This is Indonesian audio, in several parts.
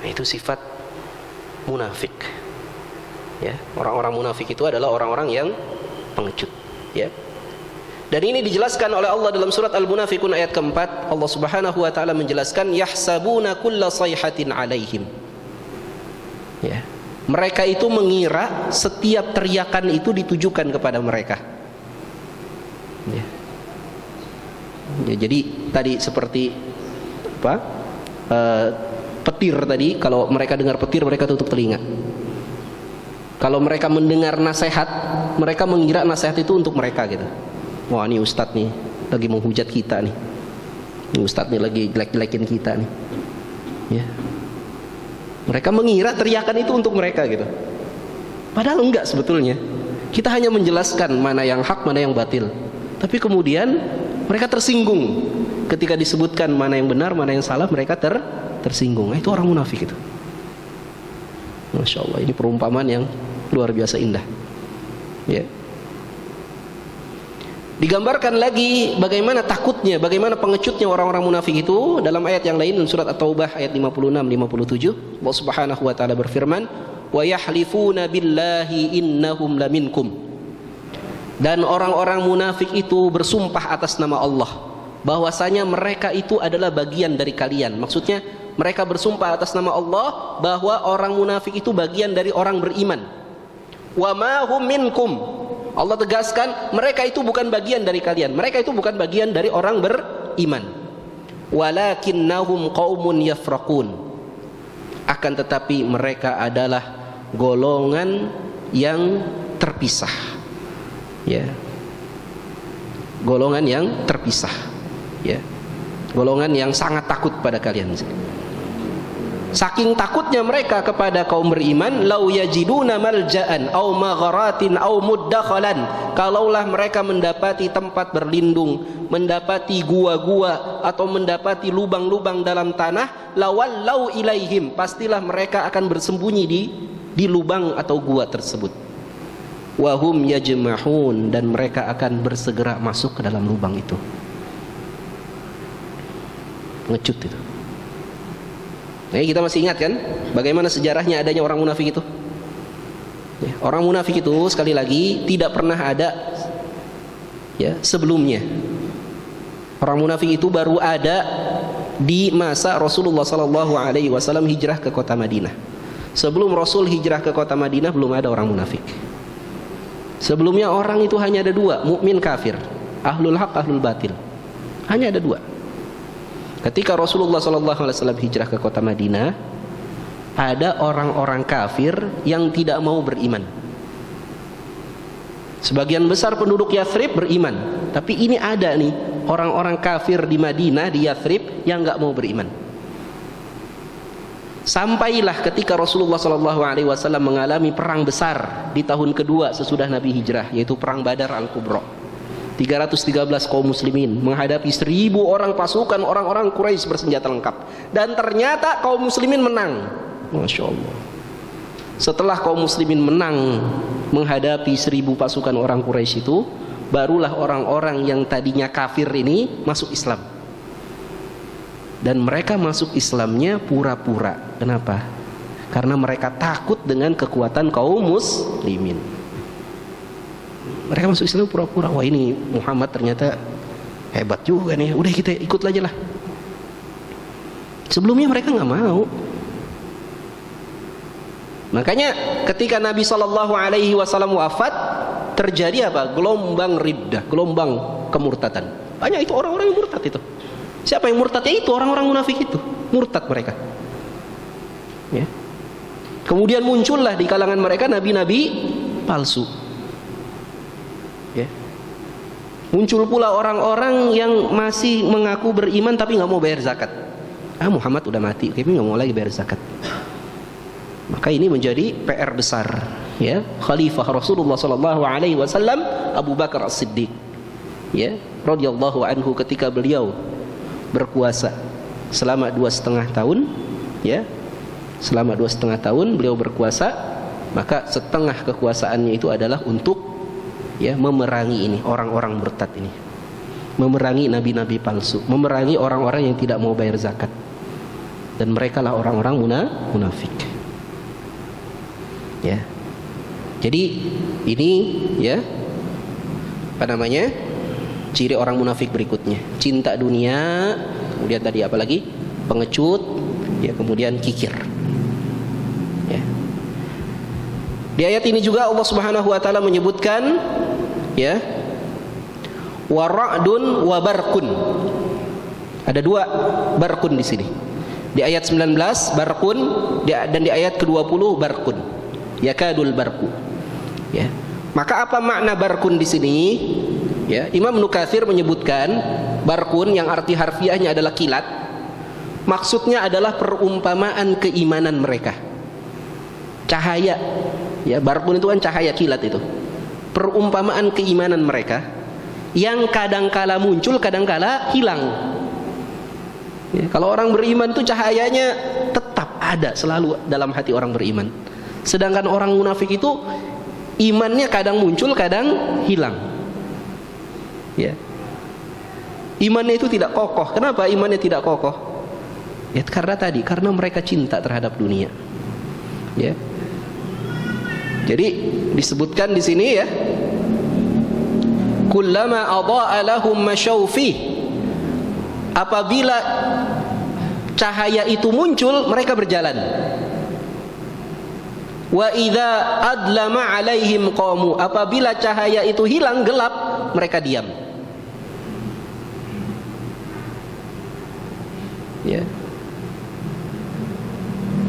Nah, itu sifat munafik. Ya, orang-orang munafik itu adalah orang-orang yang pengecut. Ya. Dan ini dijelaskan oleh Allah dalam surat Al-Munafiqun ayat keempat. Allah Subhanahu wa taala menjelaskan yahsabuna kulla sayhatin alaihim. Ya. Mereka itu mengira setiap teriakan itu ditujukan kepada mereka. Ya. Ya, jadi tadi seperti apa? Petir tadi, kalau mereka dengar petir mereka tutup telinga. Kalau mereka mendengar nasihat, mereka mengira nasihat itu untuk mereka gitu. Wah, ini ustadz nih lagi menghujat kita nih. Ini ustadz nih lagi jelek-jelekin kita nih. Ya. Mereka mengira teriakan itu untuk mereka gitu. Padahal enggak sebetulnya. Kita hanya menjelaskan mana yang hak, mana yang batil. Tapi kemudian mereka tersinggung ketika disebutkan mana yang benar, mana yang salah, mereka tersinggung. Nah, itu orang munafik itu. Masya Allah, ini perumpamaan yang luar biasa indah. Ya. Digambarkan lagi bagaimana takutnya, bagaimana pengecutnya orang-orang munafik itu dalam ayat yang lain, surat At-Taubah ayat 56-57. Allah Subhanahu wa taala berfirman, "Wa yahlifuna billahi innahum laminkum." Dan orang-orang munafik itu bersumpah atas nama Allah bahwasanya mereka itu adalah bagian dari kalian. Maksudnya mereka bersumpah atas nama Allah bahwa orang munafik itu bagian dari orang beriman. Wa ma hum minkum. Allah tegaskan mereka itu bukan bagian dari kalian. Mereka itu bukan bagian dari orang beriman. Walakinnahum qaumun yafraqun. Akan tetapi mereka adalah golongan yang terpisah. Ya. Golongan yang terpisah. Ya. Golongan yang sangat takut pada kalian. Saking takutnya mereka kepada kaum beriman, lau yajiduna malja'an au magharatin au muddakhalan, kalaulah mereka mendapati tempat berlindung, mendapati gua-gua atau mendapati lubang-lubang dalam tanah, lawallau ilaihim, pastilah mereka akan bersembunyi di lubang atau gua tersebut. Wahum yajmahun, dan mereka akan bersegera masuk ke dalam lubang itu. Ngecut itu. Nah, kita masih ingat kan bagaimana sejarahnya adanya orang munafik itu? Ya, orang munafik itu sekali lagi tidak pernah ada ya sebelumnya. Orang munafik itu baru ada di masa Rasulullah SAW hijrah ke kota Madinah. Sebelum Rasul hijrah ke kota Madinah belum ada orang munafik. Sebelumnya orang itu hanya ada dua, mukmin kafir, ahlul haq, ahlul batil. Hanya ada dua. Ketika Rasulullah SAW hijrah ke kota Madinah, ada orang-orang kafir yang tidak mau beriman. Sebagian besar penduduk Yathrib beriman, tapi ini ada nih orang-orang kafir di Madinah, di Yathrib, yang nggak mau beriman. Sampailah ketika Rasulullah SAW mengalami perang besar di tahun kedua sesudah Nabi hijrah, yaitu perang Badar Al-Kubra. 313 kaum muslimin menghadapi 1000 orang pasukan orang-orang Quraisy bersenjata lengkap, dan ternyata kaum muslimin menang. Masya Allah. Setelah kaum muslimin menang menghadapi 1000 pasukan orang Quraisy itu, barulah orang-orang yang tadinya kafir ini masuk Islam. Dan mereka masuk Islamnya pura-pura. Kenapa? Karena mereka takut dengan kekuatan kaum muslimin. Mereka masuk Islam pura-pura. Wah, ini Muhammad ternyata hebat juga nih. Udah kita ikut aja lah. Sebelumnya mereka nggak mau. Makanya ketika Nabi SAW wafat, terjadi apa? Gelombang riddah, gelombang kemurtadan. Banyak itu orang-orang yang murtad itu. Siapa yang murtad? Ya itu orang-orang munafik itu. Murtad mereka. Ya. Kemudian muncullah di kalangan mereka nabi-nabi palsu. Ya. Muncul pula orang-orang yang masih mengaku beriman tapi nggak mau bayar zakat. Muhammad udah mati, tapi nggak mau lagi bayar zakat. Maka ini menjadi PR besar, ya. Khalifah Rasulullah SAW Abu Bakar As-Siddiq, ya, radhiyallahu anhu, ketika beliau berkuasa selama 2,5 tahun, ya, selama 2,5 tahun beliau berkuasa, maka setengah kekuasaannya itu adalah untuk, ya, memerangi ini orang-orang murtad ini, memerangi nabi-nabi palsu, memerangi orang-orang yang tidak mau bayar zakat. dan mereka lah orang-orang munafik. Ya. Jadi ini ya apa namanya? Ciri orang munafik berikutnya. Cinta dunia, kemudian tadi apa lagi? Pengecut, ya, kemudian kikir. Ya. Di ayat ini juga Allah Subhanahu wa taala menyebutkan ya wa ra'dun wa barqun. Ada dua barqun di sini. Di ayat 19 barqun dan di ayat ke-20 barqun. Yakadul barqu. Ya. Maka apa makna barqun di sini? Ya, Imam Ibnu Katsir menyebutkan barqun yang arti harfiahnya adalah kilat. Maksudnya adalah perumpamaan keimanan mereka. Cahaya. Ya, barqun itu kan cahaya, kilat itu. Perumpamaan keimanan mereka yang kadangkala muncul, kadangkala hilang. Ya, kalau orang beriman itu cahayanya tetap ada selalu dalam hati orang beriman. Sedangkan orang munafik itu imannya kadang muncul, kadang hilang. Ya. Imannya itu tidak kokoh. Kenapa imannya tidak kokoh? Ya, karena mereka cinta terhadap dunia. Ya. Jadi disebutkan di sini ya, kullama adha'a lahum masyaufi. Apabila cahaya itu muncul, mereka berjalan. Wa idza adlama alaihim qamu. Apabila cahaya itu hilang, gelap, mereka diam. Ya.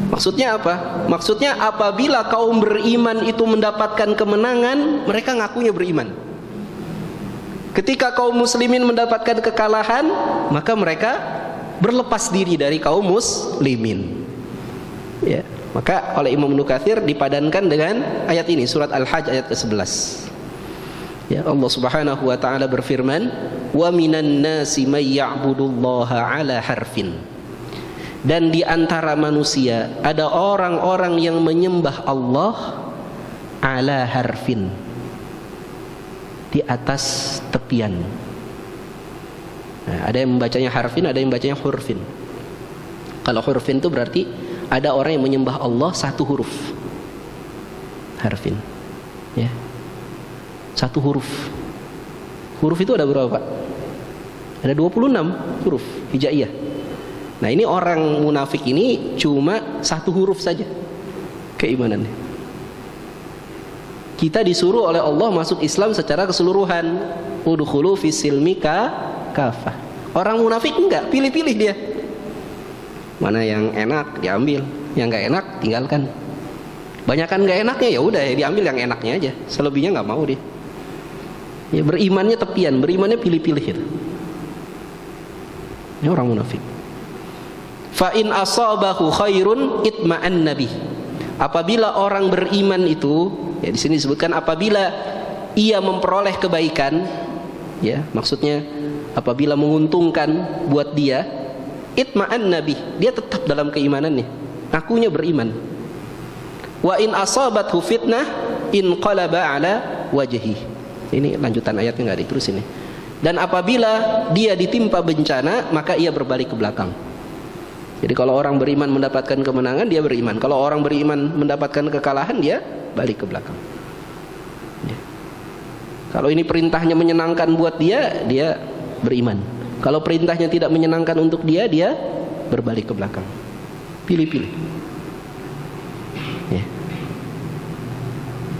Maksudnya apa? Maksudnya apabila kaum beriman itu mendapatkan kemenangan, mereka ngakunya beriman. Ketika kaum muslimin mendapatkan kekalahan, maka mereka berlepas diri dari kaum muslimin. Ya, maka oleh Imam Ibnu Katsir dipadankan dengan ayat ini, surat Al-Hajj ayat ke-11. Ya, Allah Subhanahu wa taala berfirman, "Wa minan nasi may ya'budullaha 'ala harfin." Dan di antara manusia ada orang-orang yang menyembah Allah ala harfin, di atas tepian. Nah, ada yang membacanya harfin, ada yang membacanya hurfin. Kalau hurfin itu berarti ada orang yang menyembah Allah satu huruf. Harfin. Ya. Satu huruf. Huruf itu ada berapa, Pak? Ada 26 huruf hijaiyah. Nah, ini orang munafik ini cuma satu huruf saja keimanannya. Kita disuruh oleh Allah masuk Islam secara keseluruhan. Udkhulu fis-silmi kafah. Orang munafik enggak, pilih-pilih dia. Mana yang enak diambil, yang enggak enak tinggalkan. Banyakan enggak enaknya ya udah ya diambil yang enaknya aja. Selebihnya enggak mau dia. Ya, berimannya tepian, berimannya pilih-pilih itu. Ini orang munafik. Fa in asabahu khairun itma'an nabi. Apabila orang beriman itu, ya di sini disebutkan apabila ia memperoleh kebaikan, ya maksudnya apabila menguntungkan buat dia, itma'an nabi, dia tetap dalam keimanannya, akunya beriman. Wa in asabathu fitnah inqalaba ala wajhi. Ini lanjutan ayatnya nggak diterus ini. Dan apabila dia ditimpa bencana, maka ia berbalik ke belakang. Jadi kalau orang beriman mendapatkan kemenangan, dia beriman. Kalau orang beriman mendapatkan kekalahan, dia balik ke belakang. Ya. Kalau ini perintahnya menyenangkan buat dia, dia beriman. Kalau perintahnya tidak menyenangkan untuk dia, dia berbalik ke belakang. Pilih-pilih. Ya.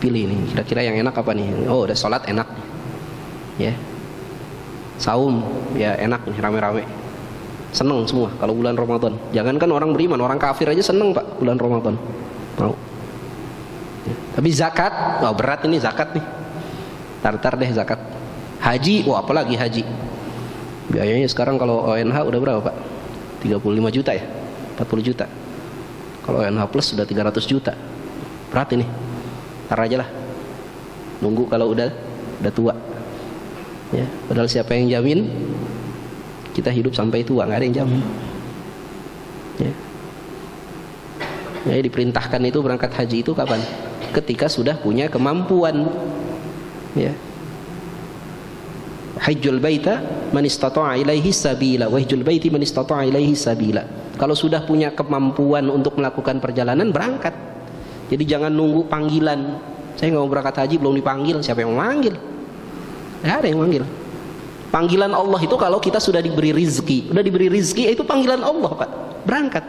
Pilih ini, kira-kira yang enak apa nih? Oh, udah sholat enak. Ya. Saum, ya enak nih, rame-rame. Seneng semua kalau bulan Ramadan. Jangankan orang beriman, orang kafir aja seneng, Pak, bulan Ramadan. Mau. Ya. Tapi zakat, oh berat ini zakat nih. Tar deh zakat. Haji, wah apalagi haji. Biayanya sekarang kalau ONH udah berapa, Pak? 35 juta ya? 40 juta. Kalau ONH plus sudah 300 juta. Berat ini. Tar aja lah. Nunggu kalau udah tua. Ya, padahal siapa yang jamin kita hidup sampai tua? Nggak ada yang jamin. Ya. Ya, diperintahkan itu berangkat haji itu kapan? Ketika sudah punya kemampuan. Ya. Hajjul baita man istata'a ilaihi sabila wa hajjul baiti man istata'a ilaihi sabila. Kalau sudah punya kemampuan untuk melakukan perjalanan, berangkat. Jadi jangan nunggu panggilan. Saya nggak mau berangkat haji belum dipanggil, siapa yang memanggil? Nggak ada yang manggil. Panggilan Allah itu kalau kita sudah diberi rizki. Sudah diberi rizki itu panggilan Allah, Pak. Berangkat.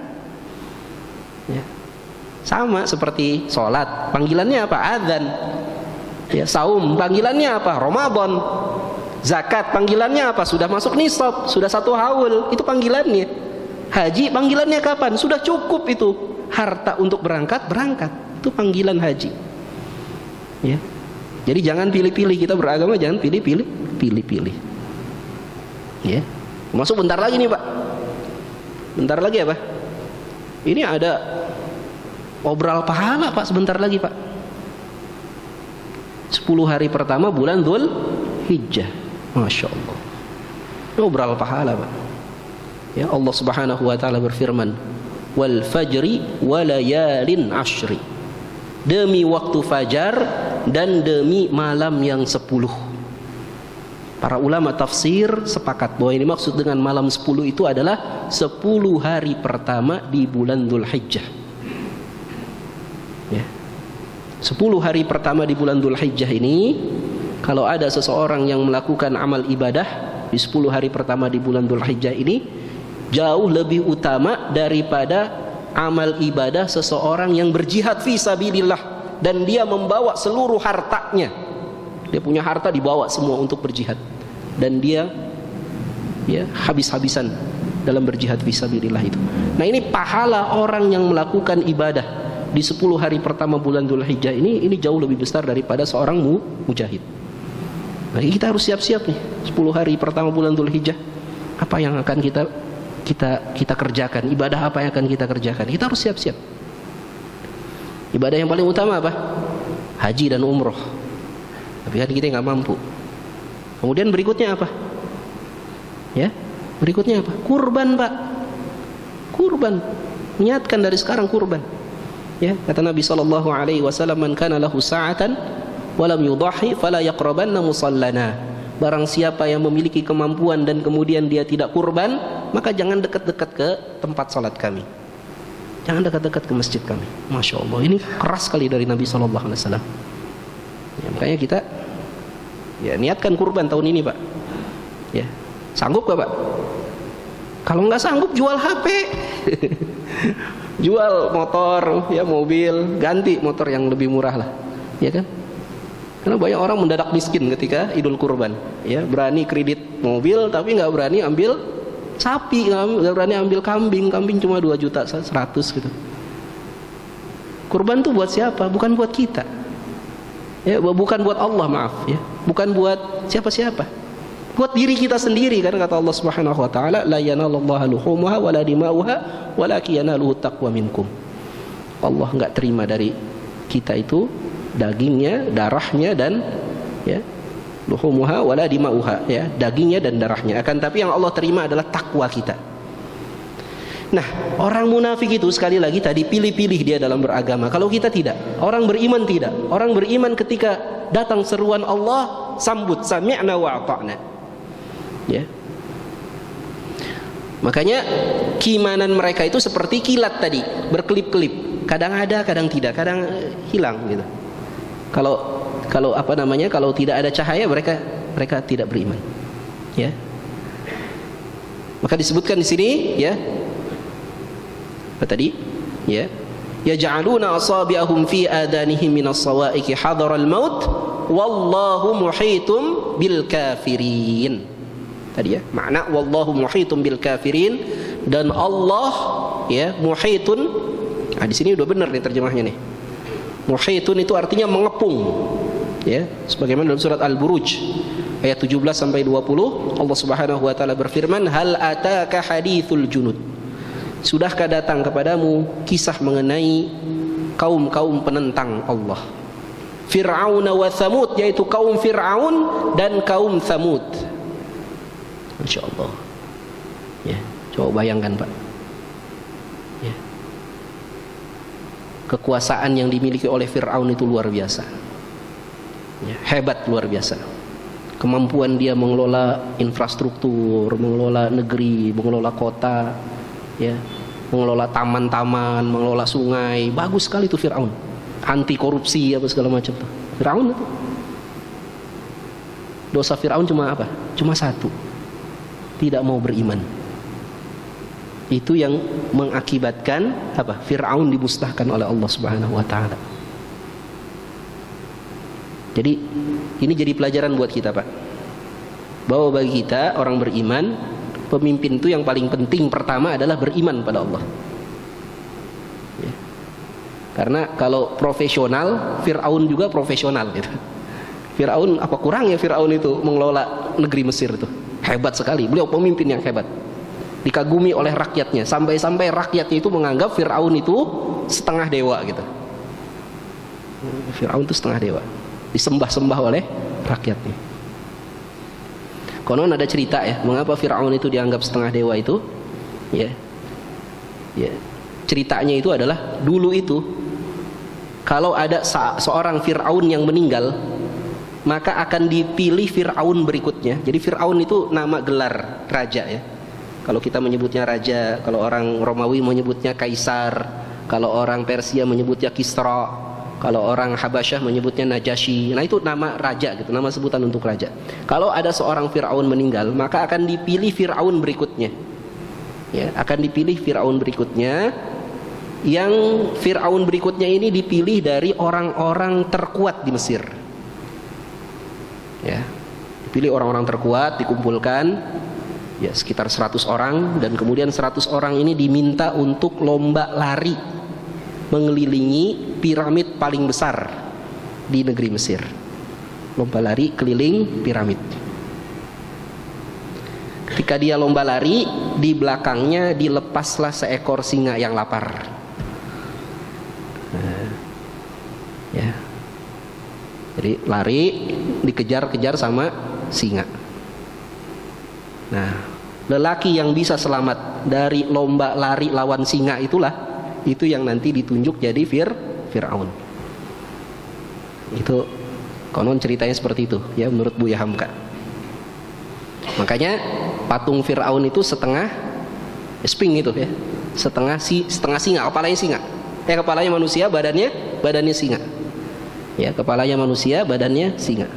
Ya. Sama seperti sholat, panggilannya apa? Adzan. Ya, saum, panggilannya apa? Ramadan. Zakat, panggilannya apa? Sudah masuk nisab, sudah 1 haul, itu panggilannya. Haji, panggilannya kapan? Sudah cukup itu harta untuk berangkat, itu panggilan haji. Ya. Jadi jangan pilih-pilih, kita beragama jangan pilih-pilih. Ya. Masuk bentar lagi nih, Pak. Bentar lagi apa? Ini ada obral pahala, Pak, sebentar lagi, Pak. 10 hari pertama bulan Dzul Hijjah. Masya Allah. Obral pahala, Pak. Ya, Allah Subhanahu wa taala berfirman, "Wal fajri wa layalin ashri." Demi waktu fajar dan demi malam yang 10. Para ulama tafsir sepakat bahwa ini maksud dengan malam 10 itu adalah 10 hari pertama di bulan Dzul Hijjah. Ya. 10 hari pertama di bulan Dzul Hijjah ini, kalau ada seseorang yang melakukan amal ibadah di 10 hari pertama di bulan Dzul Hijjah ini, jauh lebih utama daripada amal ibadah seseorang yang berjihad fi sabilillah dan dia membawa seluruh hartanya. Dia punya harta dibawa semua untuk berjihad dan dia ya habis-habisan dalam berjihad fi sabilillah itu. Nah, ini pahala orang yang melakukan ibadah di 10 hari pertama bulan Dzul Hijjah ini jauh lebih besar daripada seorang mujahid. Nah, kita harus siap-siap nih 10 hari pertama bulan Dzul Hijjah. Apa yang akan kita kerjakan, ibadah apa yang akan kita kerjakan? Kita harus siap-siap. Ibadah yang paling utama apa? Haji dan umroh. Tapi kan kita nggak mampu. Kemudian berikutnya apa? Ya, berikutnya apa? Kurban, Pak. Kurban. Niatkan dari sekarang kurban. Ya, kata Nabi sallallahu alaihi wasallam, "Man kana lahu sa'atan wa lam yudahhi fala yaqrabanna musallana." Barang siapa yang memiliki kemampuan dan kemudian dia tidak kurban, maka jangan dekat-dekat ke tempat salat kami. Jangan dekat-dekat ke masjid kami. Masya Allah, ini keras sekali dari Nabi sallallahu alaihi wasallam. Ya, makanya kita ya niatkan kurban tahun ini, Pak. Ya, sanggup gak, Pak? Kalau nggak sanggup, jual HP. Jual motor, ya mobil, ganti motor yang lebih murah lah, ya kan? Karena banyak orang mendadak miskin ketika Idul Kurban, ya, berani kredit mobil tapi nggak berani ambil sapi, nggak berani ambil kambing cuma 2.100.000 gitu. Kurban tuh buat siapa? Bukan buat kita, ya, bukan buat Allah, maaf, ya, bukan buat siapa-siapa, buat diri kita sendiri. Karena kata Allah Subhanahu wa taala, la yanalallahu luhumuha wala dima'uha walakin yanaluhu taqwa minkum. Allah enggak terima dari kita itu dagingnya, darahnya, dan ya, luhumuha wala dima'uha, ya, dagingnya dan darahnya. Akan tapi yang Allah terima adalah takwa kita. Nah, orang munafik itu sekali lagi tadi pilih-pilih dia dalam beragama. Kalau kita tidak, orang beriman tidak. Orang beriman ketika datang seruan Allah, sambut, sami'na wa ata'na. Ya. Makanya keimanan mereka itu seperti kilat tadi, berkelip-kelip. Kadang ada, kadang tidak, kadang hilang gitu. Kalau apa namanya? Kalau tidak ada cahaya, mereka tidak beriman. Ya. Maka disebutkan di sini, ya. Apa tadi? Ya. Yaj'aluna asabi'ahum fi adanihim minas sawa'iqi hadaral maut wallahu muhitum bil kafirin. Tadi ya, makna wallahu muhitum bil kafirin, dan Allah ya muhitun. Nah, di sini udah benar nih terjemahnya nih. Muhitun itu artinya mengepung. Ya, sebagaimana dalam surat Al-Buruj ayat 17 sampai 20, Allah Subhanahu wa taala berfirman, "Hal ataka hadithul junud?" Sudahkah datang kepadamu kisah mengenai kaum-kaum penentang Allah? Fir'aun wa Thamud, yaitu kaum Fir'aun dan kaum Thamud. Masya Allah. Ya, coba bayangkan, Pak. Ya. Kekuasaan yang dimiliki oleh Fir'aun itu luar biasa. Ya, hebat, luar biasa. kemampuan dia mengelola infrastruktur, mengelola negeri, mengelola kota, ya, mengelola taman-taman, mengelola sungai, bagus sekali itu Fir'aun. Anti korupsi apa segala macam tuh. Fir'aun itu. Dosa Fir'aun cuma apa? Cuma satu. Tidak mau beriman. Itu yang mengakibatkan apa? Fir'aun dimusnahkan oleh Allah Subhanahu wa taala. Jadi ini jadi pelajaran buat kita, Pak. Bahwa bagi kita orang beriman, pemimpin itu yang paling penting pertama adalah beriman pada Allah. Ya. Karena kalau profesional, Fir'aun juga profesional gitu. Fir'aun, apa kurangnya Fir'aun itu mengelola negeri Mesir itu? Hebat sekali. Beliau pemimpin yang hebat. Dikagumi oleh rakyatnya, sampai-sampai rakyatnya itu menganggap Fir'aun itu setengah dewa gitu. Fir'aun itu setengah dewa, disembah-sembah oleh rakyatnya. Konon ada cerita ya, mengapa Fir'aun itu dianggap setengah dewa itu? Ya, ya. Ceritanya itu adalah dulu itu kalau ada seorang Fir'aun yang meninggal, maka akan dipilih Fir'aun berikutnya. Jadi Fir'aun itu nama gelar raja ya. Kalau kita menyebutnya raja, kalau orang Romawi menyebutnya kaisar, kalau orang Persia menyebutnya Kisra, kalau orang Habasyah menyebutnya Najasyi. Nah itu nama raja gitu, nama sebutan untuk raja. Kalau ada seorang Fir'aun meninggal, maka akan dipilih Fir'aun berikutnya. Ya, akan dipilih Fir'aun berikutnya. Yang Fir'aun berikutnya ini dipilih dari orang-orang terkuat di Mesir. Ya, dipilih orang-orang terkuat, dikumpulkan. Ya, sekitar 100 orang, dan kemudian 100 orang ini diminta untuk lomba lari mengelilingi piramid paling besar di negeri Mesir. Lomba lari keliling piramid. Ketika dia lomba lari, di belakangnya dilepaslah seekor singa yang lapar. Ya. Jadi lari dikejar-kejar sama singa. Nah, lelaki yang bisa selamat dari lomba lari lawan singa itulah, itu yang nanti ditunjuk jadi Fir'aun. Itu konon ceritanya seperti itu ya, menurut Buya Hamka. Makanya patung Fir'aun itu setengah sphinx itu ya, setengah singa, kepalanya singa. Kepalanya manusia, badannya singa. Ya, kepalanya manusia, badannya singa.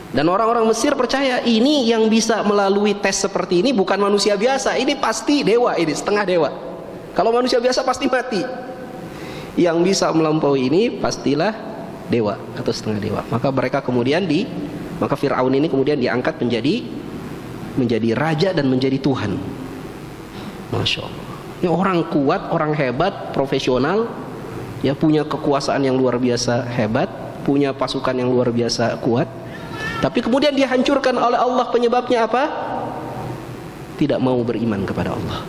Dan orang-orang Mesir percaya ini yang bisa melalui tes seperti ini bukan manusia biasa, ini pasti dewa, ini setengah dewa. Kalau manusia biasa pasti mati. Yang bisa melampaui ini pastilah dewa atau setengah dewa. Maka mereka kemudian maka Fir'aun ini kemudian diangkat menjadi raja dan menjadi Tuhan. Masya Allah. Ini orang kuat, orang hebat, profesional, ya, punya kekuasaan yang luar biasa hebat, punya pasukan yang luar biasa kuat. Tapi kemudian dihancurkan oleh Allah. Penyebabnya apa? Tidak mau beriman kepada Allah.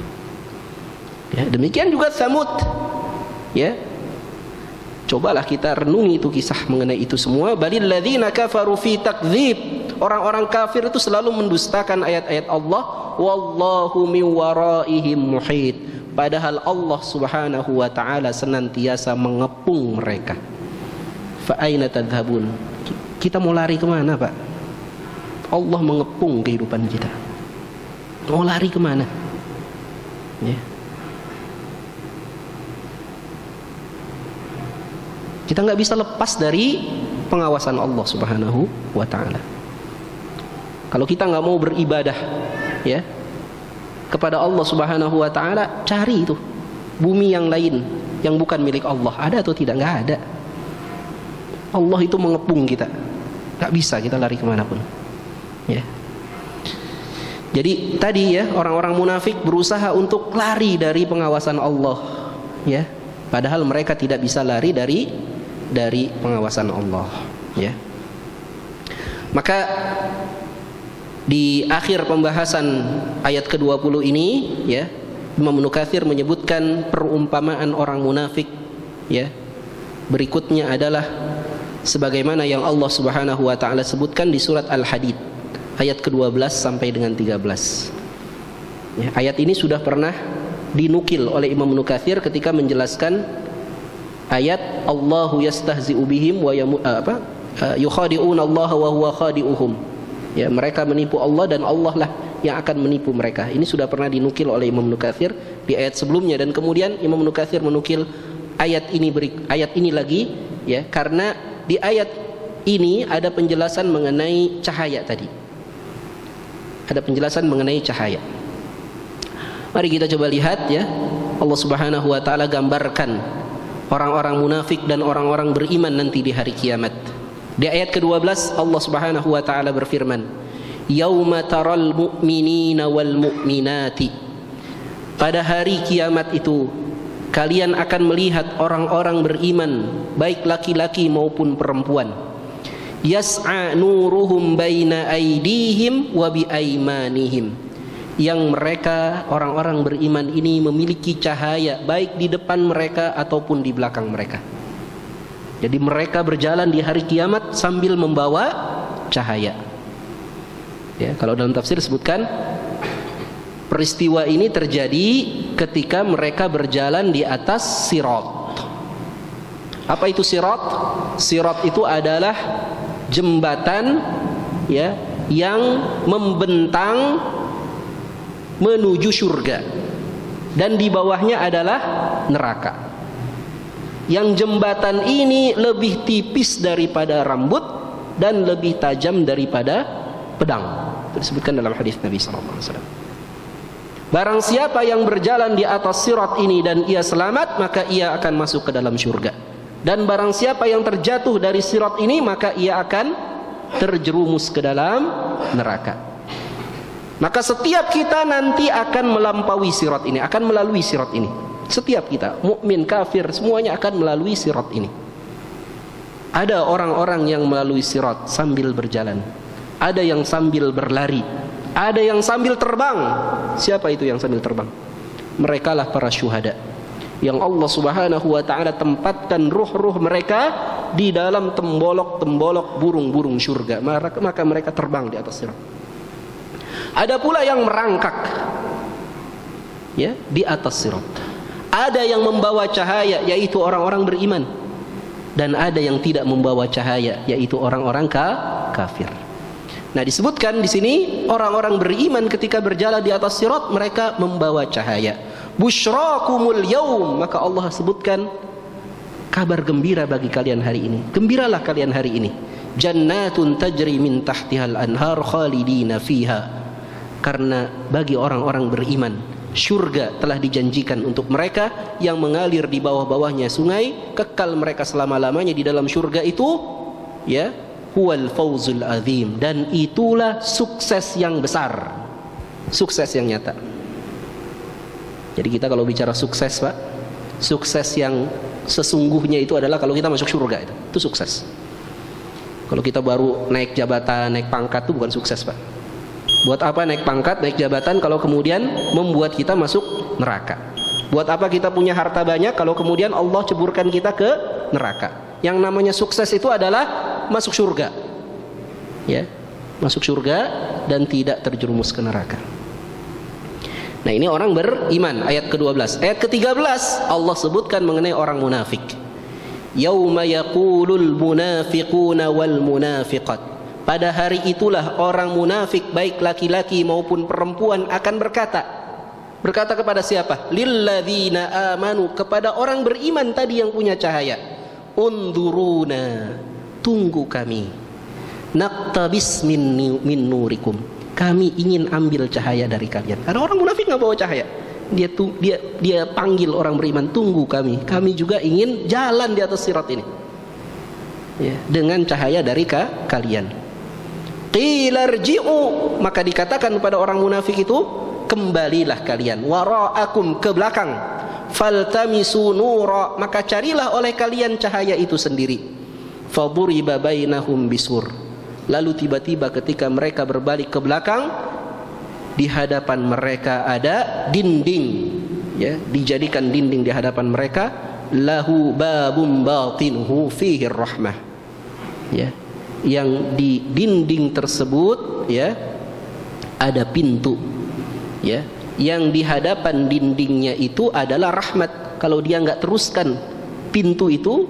Ya, demikian juga Tsamud. Ya, cobalah kita renungi itu kisah mengenai itu semua. Balil ladzina kafaru fi takdzib. Orang-orang kafir itu selalu mendustakan ayat-ayat Allah. Wallahu min waraihim muhit. Padahal Allah Subhanahu wa taala senantiasa mengepung mereka. Fa aina tadhhabun? Kita mau lari kemana, Pak? Allah mengepung kehidupan kita. Mau lari kemana? Ya. Kita nggak bisa lepas dari pengawasan Allah Subhanahu wa taala. Kalau kita nggak mau beribadah, ya, kepada Allah Subhanahu wa taala, cari itu bumi yang lain yang bukan milik Allah. Ada atau tidak? Nggak ada. Allah itu mengepung kita. Nggak bisa kita lari kemanapun. Ya. Jadi tadi ya, orang-orang munafik berusaha untuk lari dari pengawasan Allah. Ya. Padahal mereka tidak bisa lari dari pengawasan Allah. Ya. Maka di akhir pembahasan ayat ke-20 ini, ya, Imam Ibnu Katsir menyebutkan perumpamaan orang munafik. Ya. Berikutnya adalah sebagaimana yang Allah Subhanahu wa taala sebutkan di surat Al-Hadid ayat ke-12 sampai dengan 13. Ya, ayat ini sudah pernah dinukil oleh Imam Ibnu Katsir ketika menjelaskan ayat Allahu yastahzi'u bihim wa yukhadi'una Allah wa huwa khadi'uhum. Ya, mereka menipu Allah dan Allah lah yang akan menipu mereka. Ini sudah pernah dinukil oleh Imam Nukatsir di ayat sebelumnya, dan kemudian Imam Nukatsir menukil ayat ini lagi, ya, karena di ayat ini ada penjelasan mengenai cahaya tadi. Ada penjelasan mengenai cahaya. Mari kita coba lihat, ya. Allah Subhanahu wa taala gambarkan orang-orang munafik dan orang-orang beriman nanti di hari kiamat. Di ayat ke-12 Allah Subhanahu wa taala berfirman, "Yauma taral mu'minina wal mu'minati." Pada hari kiamat itu kalian akan melihat orang-orang beriman, baik laki-laki maupun perempuan. Yas'a nuruhum baina aydihim wa bi aymanihim. Yang mereka, orang-orang beriman ini memiliki cahaya baik di depan mereka ataupun di belakang mereka. Jadi mereka berjalan di hari kiamat sambil membawa cahaya. Ya, kalau dalam tafsir disebutkan peristiwa ini terjadi ketika mereka berjalan di atas sirat. Apa itu sirat? Sirat itu adalah jembatan, ya, yang membentang menuju surga, dan di bawahnya adalah neraka. Yang jembatan ini lebih tipis daripada rambut dan lebih tajam daripada pedang. Itu disebutkan dalam hadis Nabi SAW. Barang siapa yang berjalan di atas sirat ini dan ia selamat, maka ia akan masuk ke dalam surga. Dan barang siapa yang terjatuh dari sirat ini, maka ia akan terjerumus ke dalam neraka. Maka setiap kita nanti akan melampaui sirat ini, akan melalui sirat ini. Setiap kita, mukmin, kafir, semuanya akan melalui sirat ini. Ada orang-orang yang melalui sirat sambil berjalan, ada yang sambil berlari, ada yang sambil terbang. Siapa itu yang sambil terbang? Merekalah para syuhada yang Allah Subhanahu wa taala tempatkan ruh-ruh mereka di dalam tembolok-tembolok burung-burung surga. Maka mereka terbang di atas sirat. Ada pula yang merangkak, ya, di atas sirat. Ada yang membawa cahaya, yaitu orang-orang beriman, dan ada yang tidak membawa cahaya, yaitu orang-orang kafir. Nah, disebutkan di sini orang-orang beriman ketika berjalan di atas sirat mereka membawa cahaya. Busyrakumul yaum, maka Allah sebutkan kabar gembira bagi kalian hari ini. Gembiralah kalian hari ini. Jannatun tajri min tahtihal anhar khalidina fiha. Karena bagi orang-orang beriman, surga telah dijanjikan untuk mereka yang mengalir di bawah-bawahnya sungai, kekal mereka selama-lamanya di dalam surga itu, ya, huwal fawzul azim, dan itulah sukses yang besar, sukses yang nyata. Jadi kita kalau bicara sukses, Pak, sukses yang sesungguhnya itu adalah kalau kita masuk surga, itu sukses. Kalau kita baru naik jabatan, naik pangkat, itu bukan sukses, Pak. Buat apa naik pangkat, naik jabatan kalau kemudian membuat kita masuk neraka? Buat apa kita punya harta banyak kalau kemudian Allah ceburkan kita ke neraka? Yang namanya sukses itu adalah masuk surga, ya, masuk surga dan tidak terjerumus ke neraka. Nah, ini orang beriman, ayat ke-12. Ayat ke-13 Allah sebutkan mengenai orang munafik. Yauma yaqulul munafiquna wal munafiqat. Pada hari itulah orang munafik baik laki-laki maupun perempuan akan berkata. Berkata kepada siapa? Lilladzina amanu, kepada orang beriman tadi yang punya cahaya. Unduruna, tunggu kami. Naqtabis min nurikum. Kami ingin ambil cahaya dari kalian. Karena orang munafik nggak bawa cahaya. Dia panggil orang beriman, tunggu kami. Kami juga ingin jalan di atas sirat ini, ya, dengan cahaya dari kalian. Qilarji'u, maka dikatakan kepada orang munafik itu, kembalilah kalian, wara'akum, ke belakang, faltamisu nura, maka carilah oleh kalian cahaya itu sendiri. Faduriba bainahum bisur, lalu tiba-tiba ketika mereka berbalik ke belakang, di hadapan mereka ada dinding, ya, dijadikan dinding di hadapan mereka, lahu babum batinuhu fihi rahmah, ya, yang di dinding tersebut, ya, ada pintu, ya, yang di hadapan dindingnya itu adalah rahmat. Kalau dia nggak teruskan pintu itu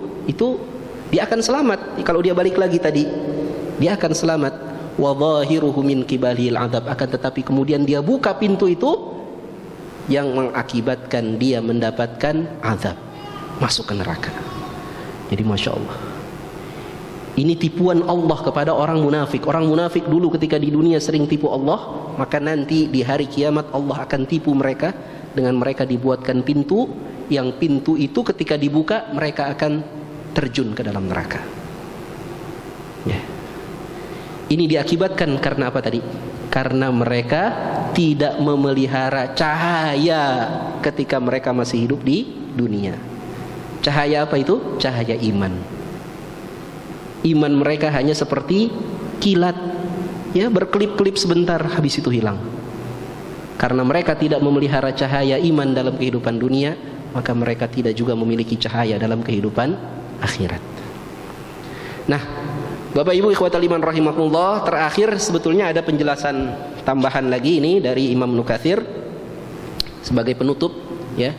Dia akan selamat kalau dia balik lagi tadi. Dia akan selamat. Wa dhahiruhu min qibalil adzab, akan tetapi kemudian dia buka pintu itu yang mengakibatkan dia mendapatkan azab, masuk ke neraka. Jadi Masya Allah, ini tipuan Allah kepada orang munafik. Orang munafik dulu ketika di dunia sering tipu Allah, maka nanti di hari kiamat Allah akan tipu mereka dengan mereka dibuatkan pintu, yang pintu itu ketika dibuka mereka akan terjun ke dalam neraka. Ya. Ini diakibatkan karena apa tadi? Karena mereka tidak memelihara cahaya ketika mereka masih hidup di dunia. Cahaya apa itu? Cahaya iman. Iman mereka hanya seperti kilat, ya, berkelip-kelip sebentar habis itu hilang. Karena mereka tidak memelihara cahaya iman dalam kehidupan dunia, maka mereka tidak juga memiliki cahaya dalam kehidupan akhirat. Nah, Bapak Ibu ikhwatal iman rahimakumullah, terakhir sebetulnya ada penjelasan tambahan lagi ini dari Imam Ibnu Katsir sebagai penutup, ya.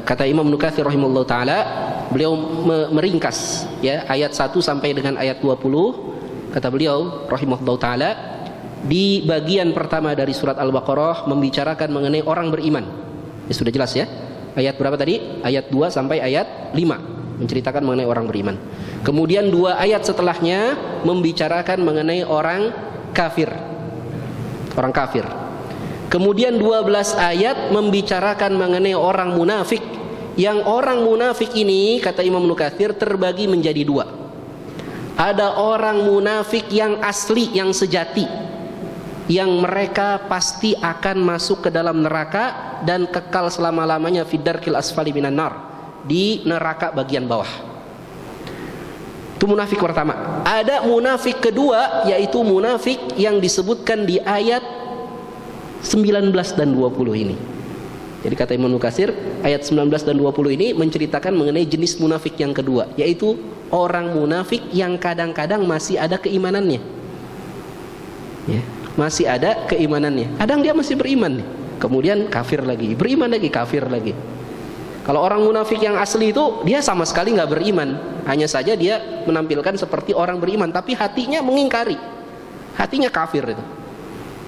Kata Imam Ibnu Katsir rahimahullah taala, beliau meringkas, ya, ayat 1 sampai dengan ayat 20. Kata beliau rahimahullah taala, di bagian pertama dari surat Al-Baqarah membicarakan mengenai orang beriman. Ya, sudah jelas ya. Ayat berapa tadi? Ayat 2 sampai ayat 5 menceritakan mengenai orang beriman. Kemudian 2 ayat setelahnya membicarakan mengenai orang kafir. Orang kafir. Kemudian 12 ayat membicarakan mengenai orang munafik. Yang orang munafik ini, kata Imam Ibnu Katsir, terbagi menjadi 2. Ada orang munafik yang asli, yang sejati, yang mereka pasti akan masuk ke dalam neraka dan kekal selama-lamanya fid-darkil asfali minan nar, di neraka bagian bawah. Itu munafik pertama. Ada munafik kedua, yaitu munafik yang disebutkan di ayat 19 dan 20 ini. Jadi kata Imam Ibnu Katsir, ayat 19 dan 20 ini menceritakan mengenai jenis munafik yang kedua, yaitu orang munafik yang kadang-kadang masih ada keimanannya, ya, masih ada keimanannya. Kadang dia masih beriman nih, kemudian kafir lagi, beriman lagi, kafir lagi. Kalau orang munafik yang asli itu, dia sama sekali nggak beriman, hanya saja dia menampilkan seperti orang beriman, tapi hatinya mengingkari, hatinya kafir itu.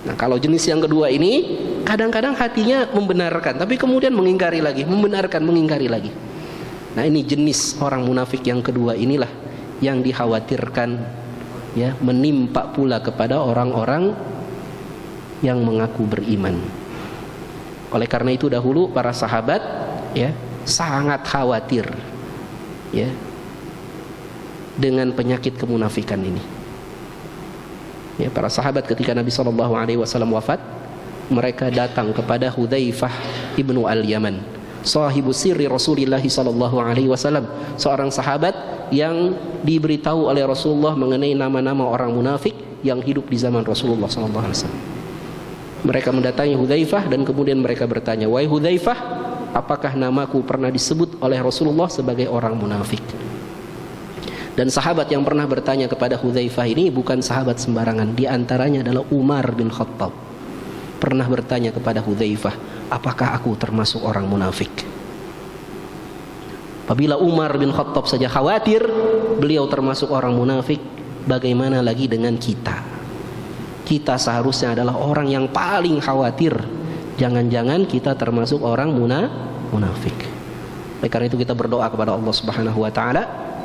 Nah, kalau jenis yang kedua ini, kadang-kadang hatinya membenarkan, tapi kemudian mengingkari lagi, membenarkan, mengingkari lagi. Nah, ini jenis orang munafik yang kedua inilah yang dikhawatirkan, ya, menimpa pula kepada orang-orang yang mengaku beriman. Oleh karena itu dahulu para sahabat, ya, sangat khawatir, ya, dengan penyakit kemunafikan ini. Ya, para sahabat ketika Nabi SAW wafat, mereka datang kepada Hudzaifah ibnu al-Yaman, sahibu sirri Rasulullah SAW, seorang sahabat yang diberitahu oleh Rasulullah mengenai nama-nama orang munafik yang hidup di zaman Rasulullah SAW. Mereka mendatangi Hudzaifah dan kemudian mereka bertanya, "Wahai Hudzaifah, apakah namaku pernah disebut oleh Rasulullah sebagai orang munafik?" Dan sahabat yang pernah bertanya kepada Hudzaifah ini bukan sahabat sembarangan. Di antaranya adalah Umar bin Khattab. Pernah bertanya kepada Hudzaifah, apakah aku termasuk orang munafik? Apabila Umar bin Khattab saja khawatir beliau termasuk orang munafik, bagaimana lagi dengan kita? Kita seharusnya adalah orang yang paling khawatir, jangan-jangan kita termasuk orang munafik. Oleh karena itu kita berdoa kepada Allah Subhanahu wa taala,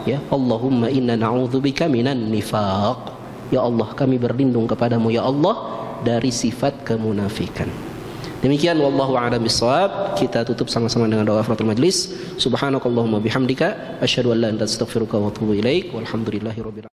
ya, Allahumma inna na'udzubika minan nifaq. Ya Allah, kami berlindung kepadamu ya Allah dari sifat kemunafikan. Demikian wallahu a'lam bissawab. Kita tutup sama-sama dengan doa kafaratul majlis. Subhanakallahumma bihamdika asyhadu an la ilaha illa anta astaghfiruka wa atubu ilaik. Walhamdulillahirabbil alamin.